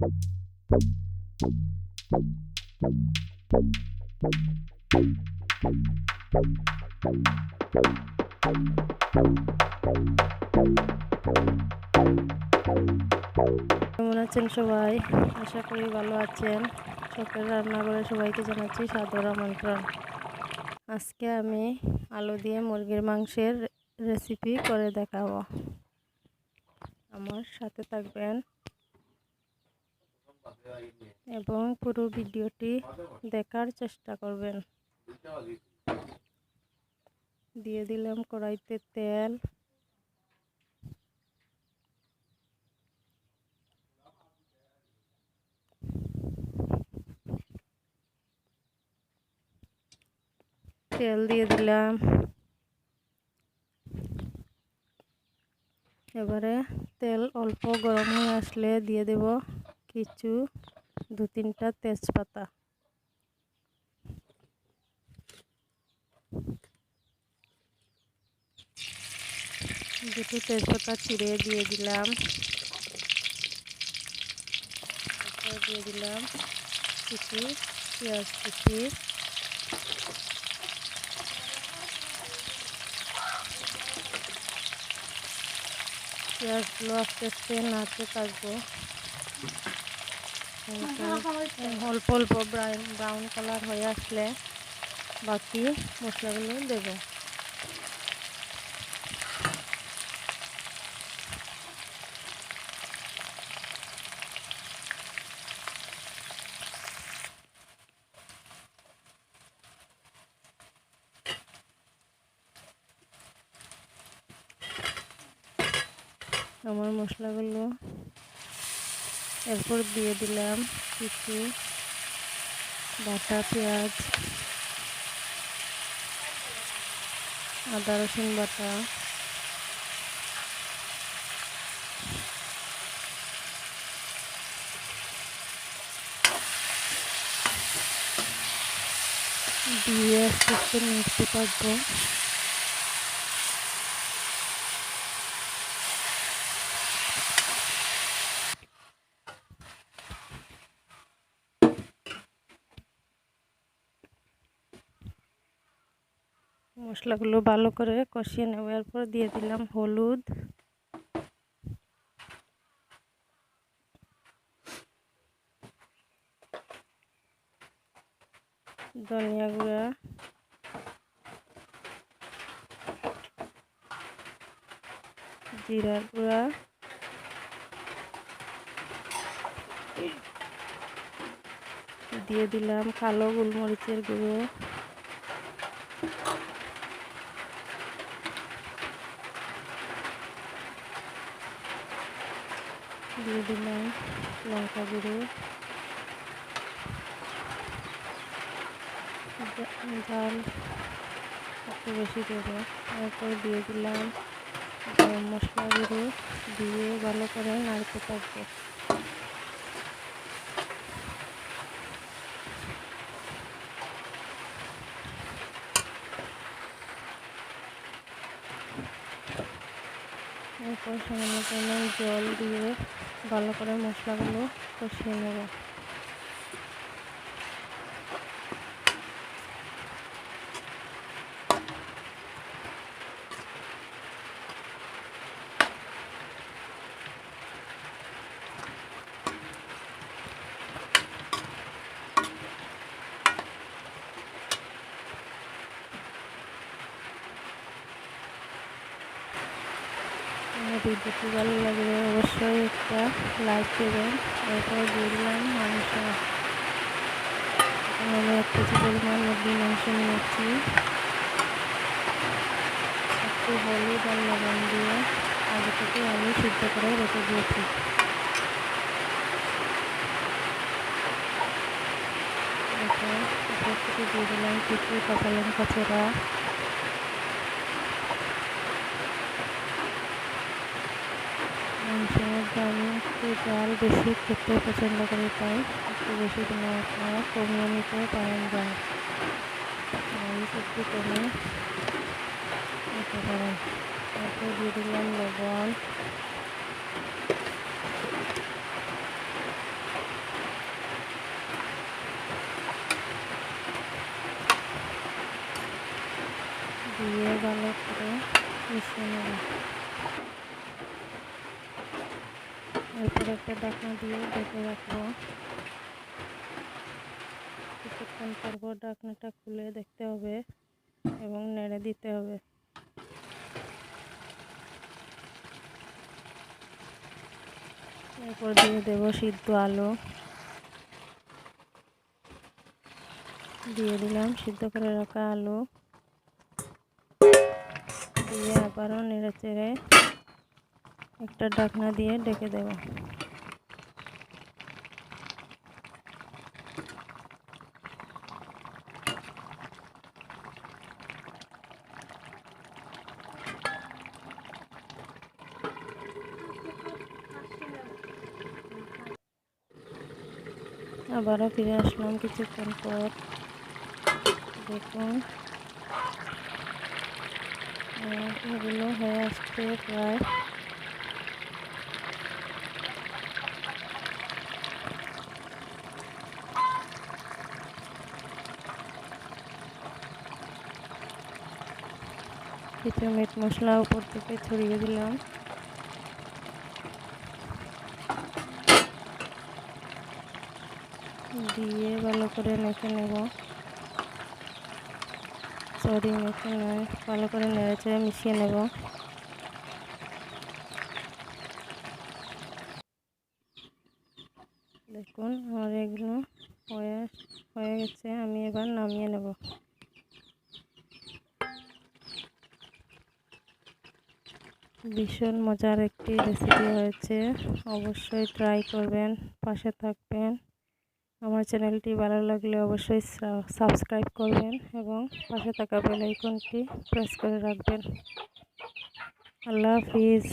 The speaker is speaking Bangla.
কেমন আছেন সবাই? আশা করি ভালো আছেন। শখের রান্নাঘরে সবাইকে জানাচ্ছি সাদর আমন্ত্রণ। আজকে আমি আলু দিয়ে মুরগির মাংসের রেসিপি করে দেখাবো। আমার সাথে থাকবেন এবং পুরো ভিডিওটি দেখার চেষ্টা করবেন। দিয়ে দিলাম কড়াইতে তেল, দিয়ে দিলাম। এবারে তেল অল্প গরম হয়ে আসলে দিয়ে দেব কিছু 2-3টা তেজপাতা। দুটো তেজপাতা ছিঁড়ে দিয়ে দিলাম। দিয়ে দিলাম কিছু পেঁয়াজ কুচি, পেঁয়াজগুলো আস্তে আস্তে নাড়তে থাকবো। অল্প অল্প ব্রাউন কালার হয়ে আসলে বাকি মশলাগুলো দেব। আমার মশলাগুলো এরপর দিয়ে দিলাম কিছু বাটা পেঁয়াজ, আদা রসুন বাটা, দিয়ে আস্তে আস্তে নাড়তে থাকবো। মশলাগুলো ভালো করে কষিয়ে নেব। এরপর দিয়ে দিলাম হলুদ, ধনিয়া গুঁড়া, জিরা গুঁড়া, দিয়ে দিলাম কালো গোলমরিচের গুঁড়ো, দিয়ে দিলাম লঙ্কা গুঁড়ো, ঝাল একটু বেশি দেবো। এরপর দিয়ে দিলাম গরম মশলা গুঁড়ো, দিয়ে ভালো করে নাড়তে থাকবো। এরপর সামান্য পরিমাণ জল দিয়ে ভালো করে মশলাগুলো কষিয়ে নেব। ভিডিওটি ভালো লাগলে অবশ্যই একটা লাইক দেবেন। এরপর দিয়ে দিলাম মাংস। আমি 1 কেজি পরিমাণ মুরগির মাংস নিয়েছি। একটু হলুদ আর লবণ দিয়ে আগে থেকে আমি সিদ্ধ করে রেখে দিয়েছি। এরপর উপর থেকে দিয়ে দিলাম কিছু কাঁচা লঙ্কা ছেঁড়া, মাংসের মধ্যে আমি একটু ঝাল বেশি খেতে পছন্দ করি, তাই একটু বেশি দিলে আপনারা কমিয়ে নিতে পারেন। ঝাল একটু কমে নিতে পারেন। তারপর দিয়ে দিলাম লবণ, ভালো করে মিশিয়ে নেব। এরপর একটা ঢাকনা দিয়ে ঢেকে রাখবো। কিছুক্ষণ পর ঢাকনাটা খুলে দেখতে হবে এবং নেড়ে দিতে হবে। এরপর দিয়ে দেব সিদ্ধ আলু, দিয়ে দিলাম সিদ্ধ করে রাখা আলু, দিয়ে আবারও নেড়ে চেড়ে একটা ঢাকনা দিয়ে ঢেকে দেব। আবারও ফিরে আসলাম কিছুক্ষণ পর। দেখুন এগুলো হয়ে আসছে প্রায়। কিছু মিট মশলা উপর থেকে ছড়িয়ে দিলাম। দিয়ে ভালো করে মেখে নেব। মেখে নয়, ভালো করে নেড়ে চেড়ে মিশিয়ে নেব। দেখুন আমার এগুলো হয়ে গেছে, আমি এবার নামিয়ে নেব। ভীষণ মজার একটি রেসিপি হয়েছে, অবশ্যই ট্রাই করবেন, পাশে থাকবেন। আমার চ্যানেলটি ভালো লাগলে অবশ্যই সাবস্ক্রাইব করবেন এবং পাশে থাকা বেল আইকনটি প্রেস করে রাখবেন। আল্লাহ হাফিজ।